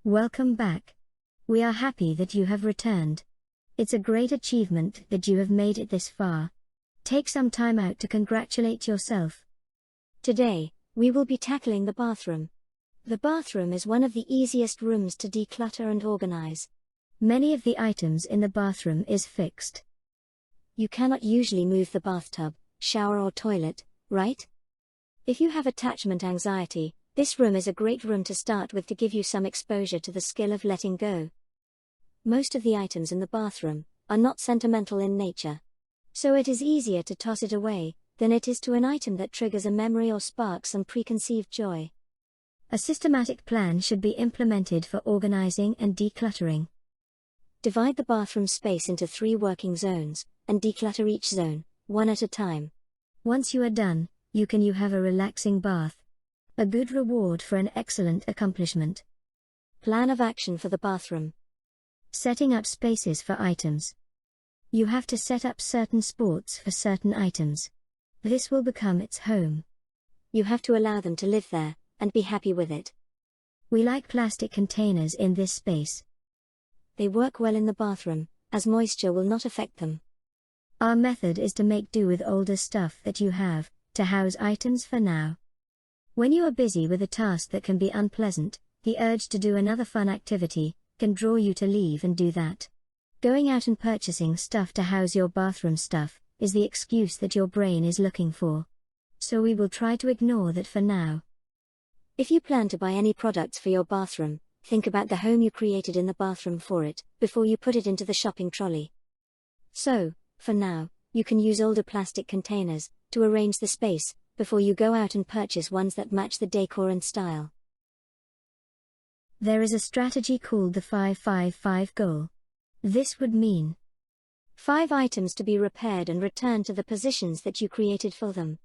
Welcome back. We are happy that you have returned. It's a great achievement that you have made it this far. Take some time out to congratulate yourself. Today, we will be tackling the bathroom. The bathroom is one of the easiest rooms to declutter and organize. Many of the items in the bathroom is fixed. You cannot usually move the bathtub, shower or toilet, right? If you have attachment anxiety, this room is a great room to start with to give you some exposure to the skill of letting go. Most of the items in the bathroom are not sentimental in nature. So it is easier to toss it away than it is to an item that triggers a memory or sparks some preconceived joy. A systematic plan should be implemented for organizing and decluttering. Divide the bathroom space into 3 working zones, and declutter each zone, one at a time. Once you are done, you have a relaxing bath. A good reward for an excellent accomplishment. Plan of action for the bathroom. Setting up spaces for items. You have to set up certain spots for certain items. This will become its home. You have to allow them to live there, and be happy with it. We like plastic containers in this space. They work well in the bathroom, as moisture will not affect them. Our method is to make do with older stuff that you have, to house items for now. When you are busy with a task that can be unpleasant, the urge to do another fun activity can draw you to leave and do that. Going out and purchasing stuff to house your bathroom stuff is the excuse that your brain is looking for. So we will try to ignore that for now. If you plan to buy any products for your bathroom, think about the home you created in the bathroom for it, before you put it into the shopping trolley. So, for now, you can use older plastic containers to arrange the space, before you go out and purchase ones that match the decor and style. There is a strategy called the 5-5-5 goal. This would mean 5 items to be repaired and returned to the positions that you created for them.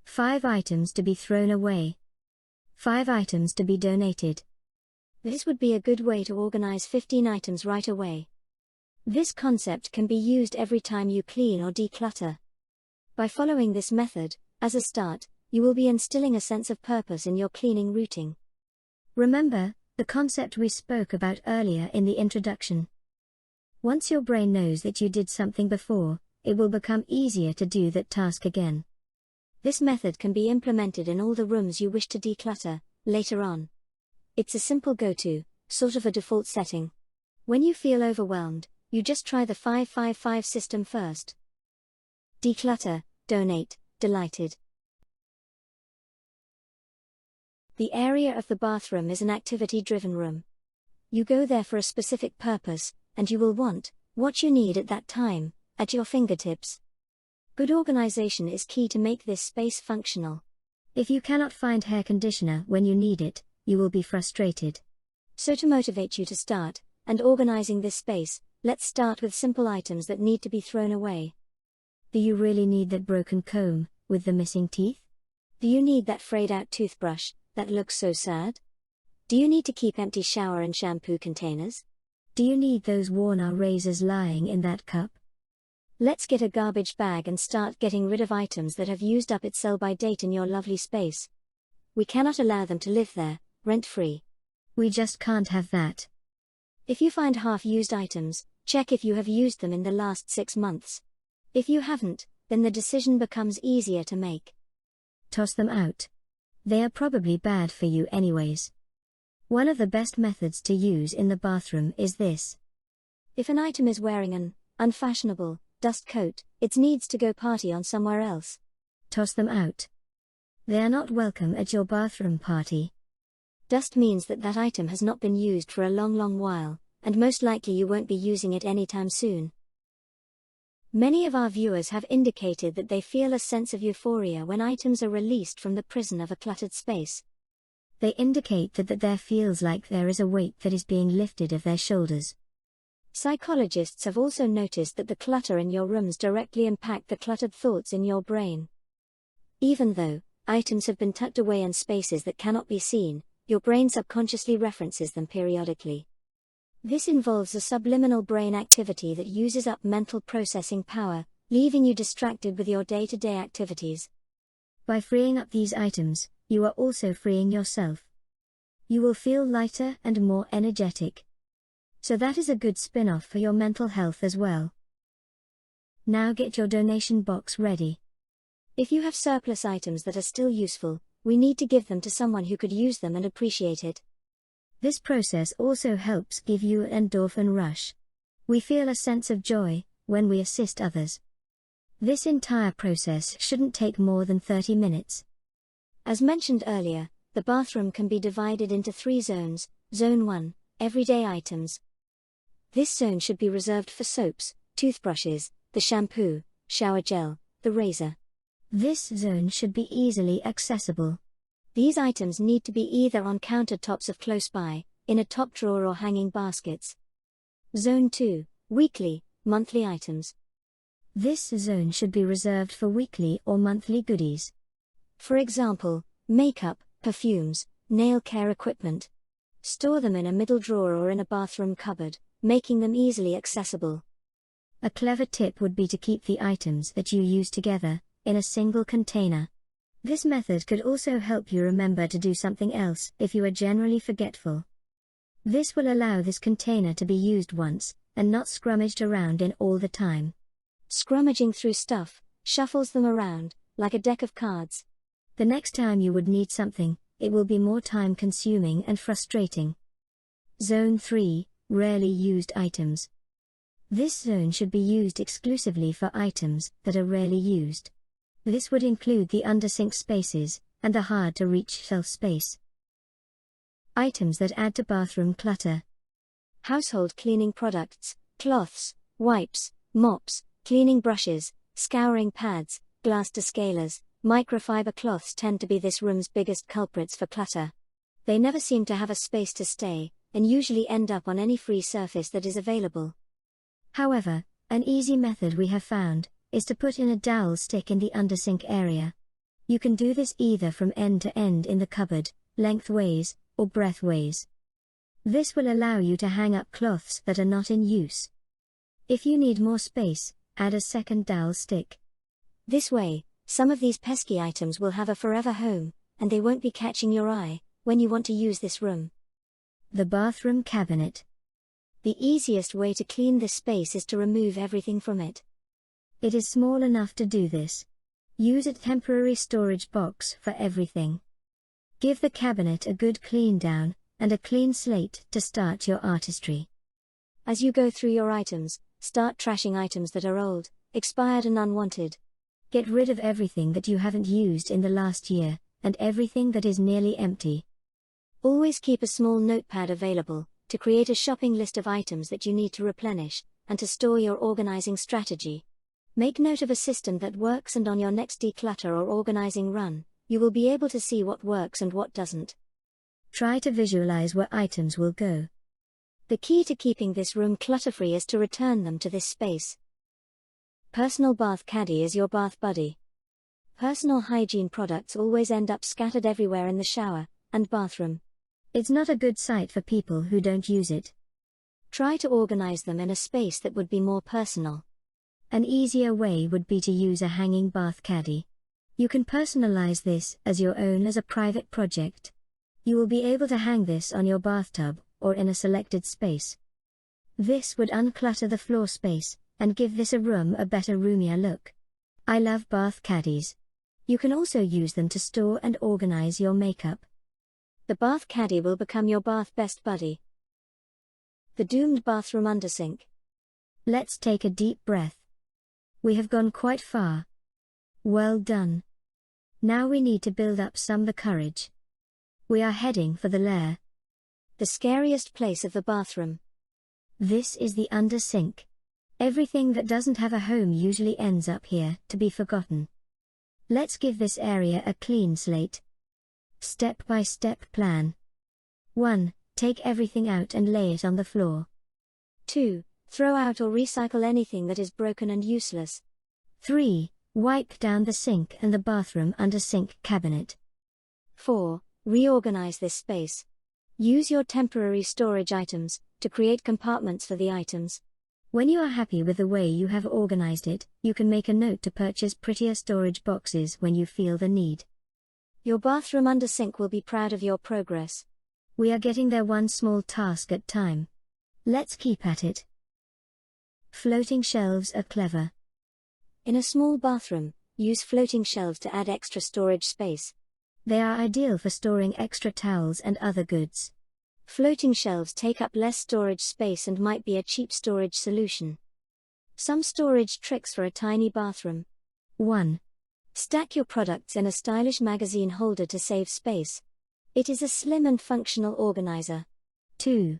5 items to be thrown away. 5 items to be donated. This would be a good way to organize 15 items right away. This concept can be used every time you clean or declutter. By following this method, as a start, you will be instilling a sense of purpose in your cleaning routine. Remember the concept we spoke about earlier in the introduction. Once your brain knows that you did something before, it will become easier to do that task again. This method can be implemented in all the rooms you wish to declutter later on. It's a simple go-to, sort of a default setting. When you feel overwhelmed, you just try the 5-5-5 system first. Declutter, donate, delighted. The area of the bathroom is an activity-driven room. You go there for a specific purpose, and you will want what you need at that time, at your fingertips. Good organization is key to make this space functional. If you cannot find hair conditioner when you need it, you will be frustrated. So to motivate you to start and organizing this space, let's start with simple items that need to be thrown away. Do you really need that broken comb with the missing teeth? Do you need that frayed-out toothbrush that looks so sad? Do you need to keep empty shower and shampoo containers? Do you need those worn-out razors lying in that cup? Let's get a garbage bag and start getting rid of items that have used up its sell-by date in your lovely space. We cannot allow them to live there, rent-free. We just can't have that. If you find half-used items, check if you have used them in the last 6 months. If you haven't, then the decision becomes easier to make. Toss them out. They are probably bad for you anyways. One of the best methods to use in the bathroom is this. If an item is wearing an unfashionable dust coat, it needs to go party on somewhere else. Toss them out. They are not welcome at your bathroom party. Dust means that that item has not been used for a long while, and most likely you won't be using it anytime soon. Many of our viewers have indicated that they feel a sense of euphoria when items are released from the prison of a cluttered space. They indicate that there feels like there is a weight that is being lifted off their shoulders. Psychologists have also noticed that the clutter in your rooms directly impact the cluttered thoughts in your brain. Even though items have been tucked away in spaces that cannot be seen, your brain subconsciously references them periodically. This involves a subliminal brain activity that uses up mental processing power, leaving you distracted with your day-to-day activities. By freeing up these items, you are also freeing yourself. You will feel lighter and more energetic. So that is a good spin-off for your mental health as well. Now get your donation box ready. If you have surplus items that are still useful, we need to give them to someone who could use them and appreciate it. This process also helps give you an endorphin rush. We feel a sense of joy when we assist others. This entire process shouldn't take more than 30 minutes. As mentioned earlier, the bathroom can be divided into 3 zones. Zone 1, everyday items. This zone should be reserved for soaps, toothbrushes, the shampoo, shower gel, the razor. This zone should be easily accessible. These items need to be either on countertops of close by, in a top drawer or hanging baskets. Zone 2, weekly, monthly items. This zone should be reserved for weekly or monthly goodies. For example, makeup, perfumes, nail care equipment. Store them in a middle drawer or in a bathroom cupboard, making them easily accessible. A clever tip would be to keep the items that you use together in a single container. This method could also help you remember to do something else if you are generally forgetful. This will allow this container to be used once, and not scrummaged around in all the time. Scrummaging through stuff shuffles them around, like a deck of cards. The next time you would need something, it will be more time-consuming and frustrating. Zone 3, rarely used items. This zone should be used exclusively for items that are rarely used. This would include the under-sink spaces, and the hard-to-reach shelf space. Items that add to bathroom clutter. Household cleaning products, cloths, wipes, mops, cleaning brushes, scouring pads, glass descalers, microfiber cloths tend to be this room's biggest culprits for clutter. They never seem to have a space to stay, and usually end up on any free surface that is available. However, an easy method we have found is to put in a dowel stick in the undersink area. You can do this either from end to end in the cupboard, lengthways, or breadthways. This will allow you to hang up cloths that are not in use. If you need more space, add a second dowel stick. This way, some of these pesky items will have a forever home, and they won't be catching your eye when you want to use this room. The bathroom cabinet. The easiest way to clean this space is to remove everything from it. It is small enough to do this. Use a temporary storage box for everything. Give the cabinet a good clean down, and a clean slate to start your artistry. As you go through your items, start trashing items that are old, expired and unwanted. Get rid of everything that you haven't used in the last year, and everything that is nearly empty. Always keep a small notepad available, to create a shopping list of items that you need to replenish, and to store your organizing strategy. Make note of a system that works, and on your next declutter or organizing run, you will be able to see what works and what doesn't. Try to visualize where items will go. The key to keeping this room clutter-free is to return them to this space. Personal bath caddy is your bath buddy. Personal hygiene products always end up scattered everywhere in the shower and bathroom. It's not a good sight for people who don't use it. Try to organize them in a space that would be more personal. An easier way would be to use a hanging bath caddy. You can personalize this as your own as a private project. You will be able to hang this on your bathtub or in a selected space. This would unclutter the floor space and give this room a better roomier look. I love bath caddies. You can also use them to store and organize your makeup. The bath caddy will become your bath best buddy. The doomed bathroom undersink. Let's take a deep breath. We have gone quite far. Well done. Now we need to build up some the courage. We are heading for the lair. The scariest place of the bathroom. This is the undersink. Everything that doesn't have a home usually ends up here, to be forgotten. Let's give this area a clean slate. Step-by-step plan. 1. Take everything out and lay it on the floor. 2. Throw out or recycle anything that is broken and useless. 3. Wipe down the sink and the bathroom under sink cabinet. 4. Reorganize this space. Use your temporary storage items to create compartments for the items. When you are happy with the way you have organized it, you can make a note to purchase prettier storage boxes when you feel the need. Your bathroom undersink will be proud of your progress. We are getting there one small task at a time. Let's keep at it. Floating shelves are clever. In a small bathroom, use floating shelves to add extra storage space. They are ideal for storing extra towels and other goods. Floating shelves take up less storage space and might be a cheap storage solution. Some storage tricks for a tiny bathroom. 1. Stack your products in a stylish magazine holder to save space. It is a slim and functional organizer. 2.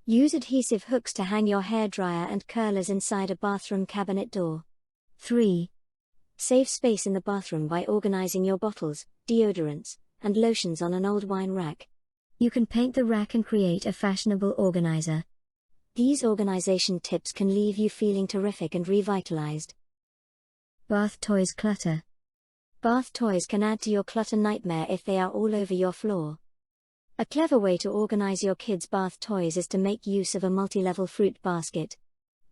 Use adhesive hooks to hang your hairdryer and curlers inside a bathroom cabinet door. 3. Save space in the bathroom by organizing your bottles, deodorants, and lotions on an old wine rack. You can paint the rack and create a fashionable organizer. These organization tips can leave you feeling terrific and revitalized. Bath toys clutter. Bath toys can add to your clutter nightmare if they are all over your floor. A clever way to organize your kids' bath toys is to make use of a multi-level fruit basket.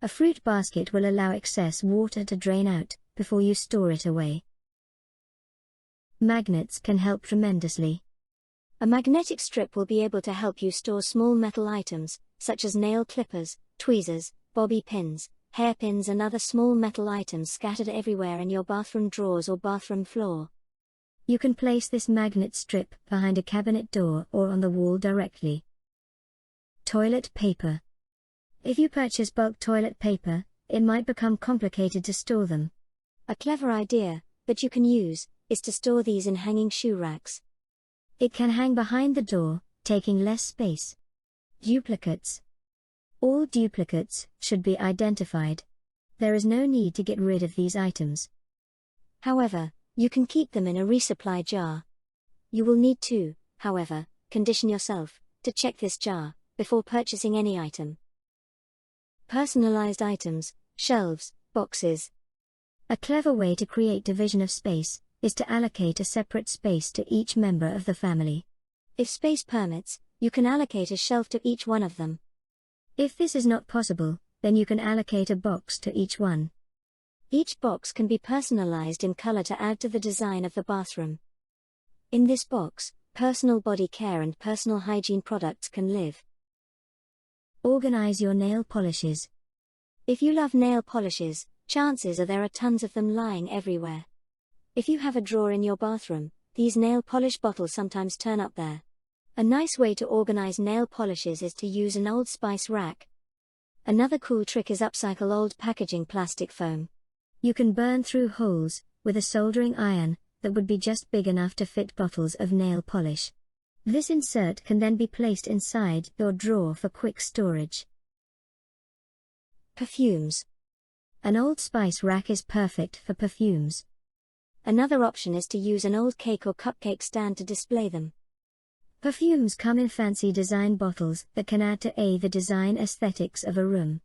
A fruit basket will allow excess water to drain out before you store it away. Magnets can help tremendously. A magnetic strip will be able to help you store small metal items, such as nail clippers, tweezers, bobby pins, hairpins and other small metal items scattered everywhere in your bathroom drawers or bathroom floor. You can place this magnet strip behind a cabinet door or on the wall directly. Toilet paper. If you purchase bulk toilet paper, it might become complicated to store them. A clever idea, that you can use, is to store these in hanging shoe racks. It can hang behind the door, taking less space. Duplicates. All duplicates should be identified. There is no need to get rid of these items. However, you can keep them in a resupply jar. You will need to, however, condition yourself to check this jar before purchasing any item. Personalized items, shelves, boxes. A clever way to create division of space is to allocate a separate space to each member of the family. If space permits, you can allocate a shelf to each one of them. If this is not possible, then you can allocate a box to each one. Each box can be personalized in color to add to the design of the bathroom. In this box, personal body care and personal hygiene products can live. Organize your nail polishes. If you love nail polishes, chances are there are tons of them lying everywhere. If you have a drawer in your bathroom, these nail polish bottles sometimes turn up there. A nice way to organize nail polishes is to use an Old Spice rack. Another cool trick is upcycle old packaging plastic foam. You can burn through holes with a soldering iron that would be just big enough to fit bottles of nail polish. This insert can then be placed inside your drawer for quick storage. Perfumes. An Old Spice rack is perfect for perfumes. Another option is to use an old cake or cupcake stand to display them. Perfumes come in fancy design bottles that can add to the design aesthetics of a room.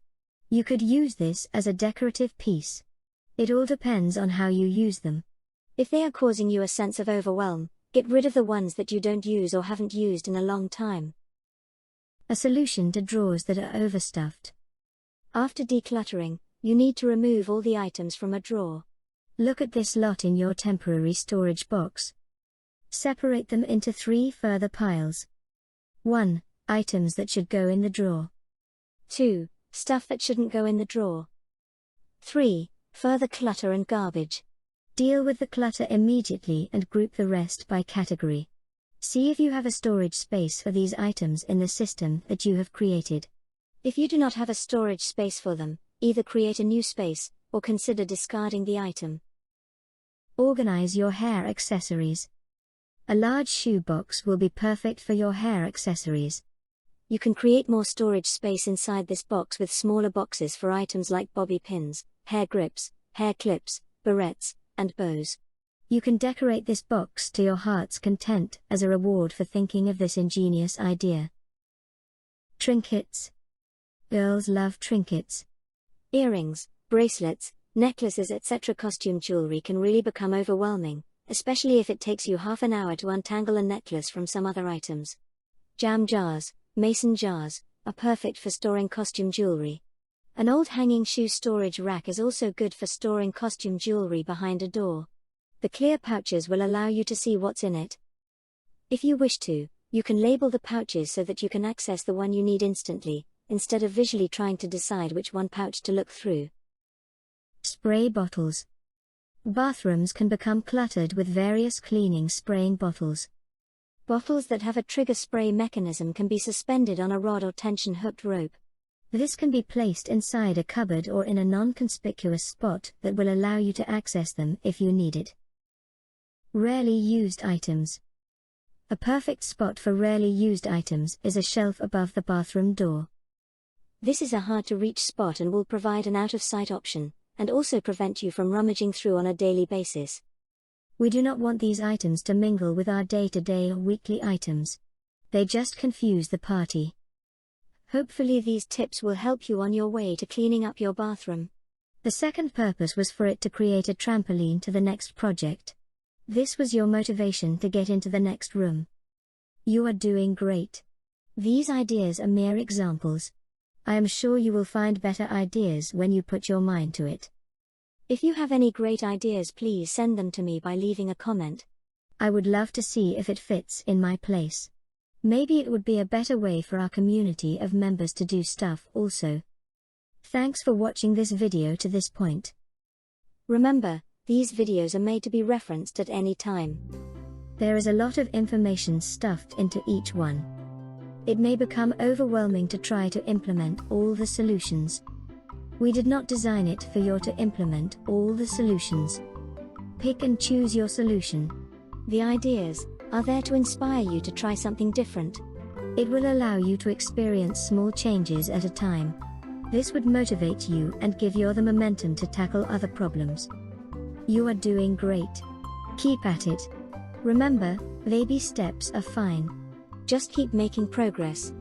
You could use this as a decorative piece. It all depends on how you use them. If they are causing you a sense of overwhelm, get rid of the ones that you don't use or haven't used in a long time. A solution to drawers that are overstuffed. After decluttering, you need to remove all the items from a drawer. Look at this lot in your temporary storage box. Separate them into 3 further piles. 1. Items that should go in the drawer. 2. Stuff that shouldn't go in the drawer. 3. Further clutter and garbage. Deal with the clutter immediately and group the rest by category. See if you have a storage space for these items in the system that you have created. If you do not have a storage space for them, either create a new space, or consider discarding the item. Organize your hair accessories. A large shoe box will be perfect for your hair accessories. You can create more storage space inside this box with smaller boxes for items like bobby pins, hair grips, hair clips, barrettes, and bows. You can decorate this box to your heart's content as a reward for thinking of this ingenious idea. Trinkets. Girls love trinkets. Earrings, bracelets, necklaces etc. Costume jewelry can really become overwhelming, especially if it takes you half an hour to untangle a necklace from some other items. Jam jars, mason jars, are perfect for storing costume jewelry. An old hanging shoe storage rack is also good for storing costume jewelry behind a door. The clear pouches will allow you to see what's in it. If you wish to, You can label the pouches so that you can access the one you need instantly, instead of visually trying to decide which one pouch to look through. Spray bottles. Bathrooms can become cluttered with various cleaning spraying bottles. Bottles that have a trigger spray mechanism can be suspended on a rod or tension-hooked rope. This can be placed inside a cupboard or in a non-conspicuous spot that will allow you to access them if you need it. Rarely used items. A perfect spot for rarely used items is a shelf above the bathroom door. This is a hard-to-reach spot and will provide an out-of-sight option, and also prevent you from rummaging through on a daily basis. We do not want these items to mingle with our day-to-day or weekly items. They just confuse the party. Hopefully these tips will help you on your way to cleaning up your bathroom. The second purpose was for it to create a trampoline to the next project. This was your motivation to get into the next room. You are doing great. These ideas are mere examples. I am sure you will find better ideas when you put your mind to it. If you have any great ideas, please send them to me by leaving a comment. I would love to see if it fits in my place. Maybe it would be a better way for our community of members to do stuff also. Thanks for watching this video to this point. Remember, these videos are made to be referenced at any time. There is a lot of information stuffed into each one. It may become overwhelming to try to implement all the solutions. We did not design it for you to implement all the solutions. Pick and choose your solution. The ideas are there to inspire you to try something different. It will allow you to experience small changes at a time. This would motivate you and give you the momentum to tackle other problems. You are doing great. Keep at it. Remember, baby steps are fine. Just keep making progress.